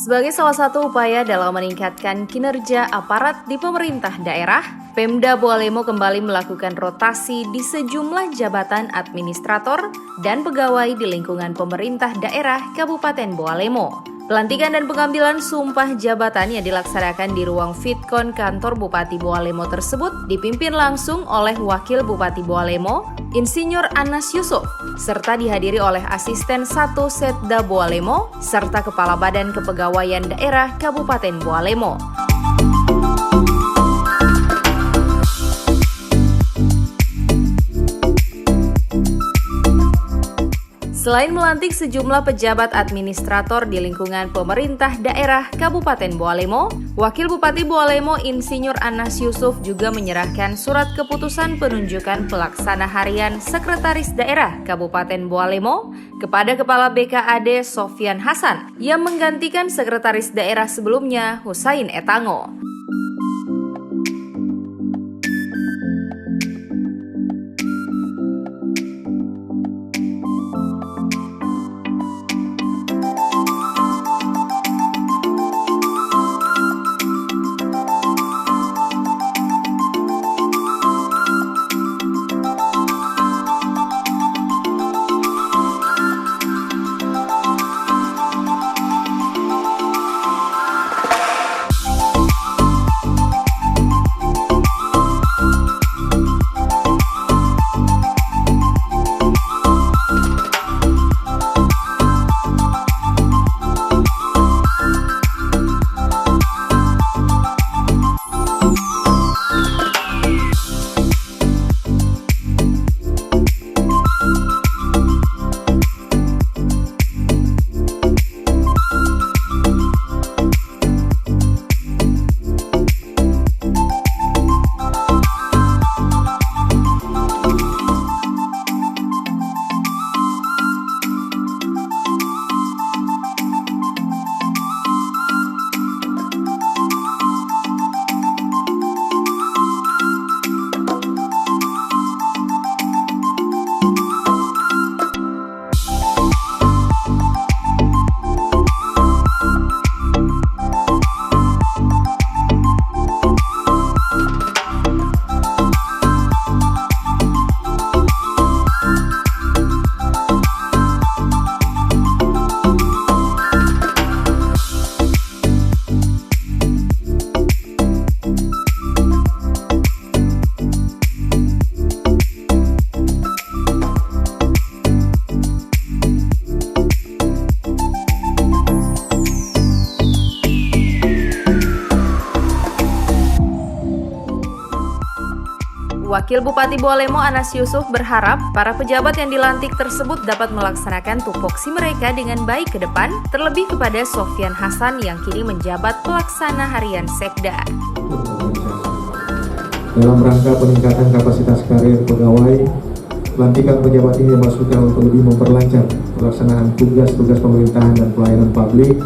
Sebagai salah satu upaya dalam meningkatkan kinerja aparat di pemerintah daerah, Pemda Bualemo kembali melakukan rotasi di sejumlah jabatan administrator dan pegawai di lingkungan pemerintah daerah Kabupaten Bualemo. Pelantikan dan pengambilan sumpah jabatan yang dilaksanakan di ruang Fitcon kantor Bupati Bualemo tersebut dipimpin langsung oleh Wakil Bupati Bualemo, Insinyur Anas Yusuf, serta dihadiri oleh Asisten 1 Setda Bualemo, serta Kepala Badan Kepegawaian Daerah Kabupaten Bualemo. Selain melantik sejumlah pejabat administrator di lingkungan pemerintah daerah Kabupaten Bualemo, Wakil Bupati Bualemo Insinyur Anas Yusuf juga menyerahkan surat keputusan penunjukan pelaksana harian Sekretaris Daerah Kabupaten Bualemo kepada Kepala BKAD Sofyan Hasan yang menggantikan Sekretaris Daerah sebelumnya Husain Etango. Wakil Bupati Bualemo Anas Yusuf berharap para pejabat yang dilantik tersebut dapat melaksanakan tupoksi mereka dengan baik ke depan, terlebih kepada Sofyan Hasan yang kini menjabat pelaksana harian Sekda. Dalam rangka peningkatan kapasitas karir pegawai, pelantikan pejabat ini dimaksudkan untuk lebih memperlancar pelaksanaan tugas-tugas pemerintahan dan pelayanan publik,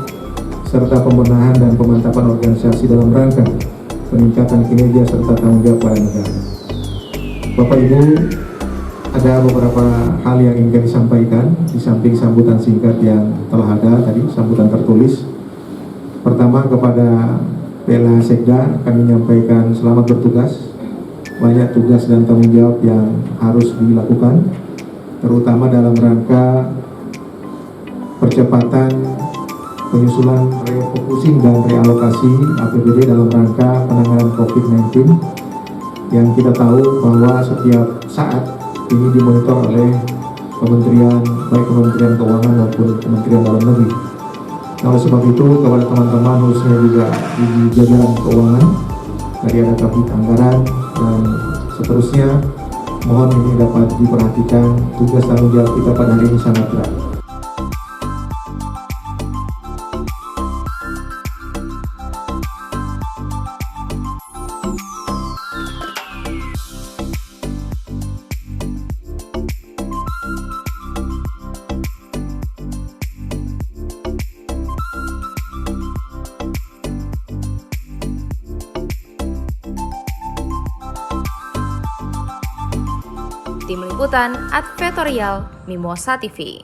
serta pembenahan dan pemantapan organisasi dalam rangka peningkatan kinerja serta tanggung jawab pelayanan negara. Bapak Ibu, ada beberapa hal yang ingin kami sampaikan di samping sambutan singkat yang telah ada tadi, sambutan tertulis. Pertama, kepada PLH Sekda kami menyampaikan selamat bertugas. Banyak tugas dan tanggung jawab yang harus dilakukan, terutama dalam rangka percepatan penyusulan refocusing dan realokasi APBD dalam rangka penanganan COVID-19 yang kita tahu bahwa setiap saat ini dimonitor oleh kementerian, baik Kementerian Keuangan maupun Kementerian Dalam Negeri. Oleh sebab itu, kepada teman-teman khususnya juga di jajaran keuangan, tadi ada kabit anggaran dan seterusnya, mohon ini dapat diperhatikan, tugas tanggung jawab kita pada hari ini sangat berat. Tim Liputan Advertorial Mimosa TV.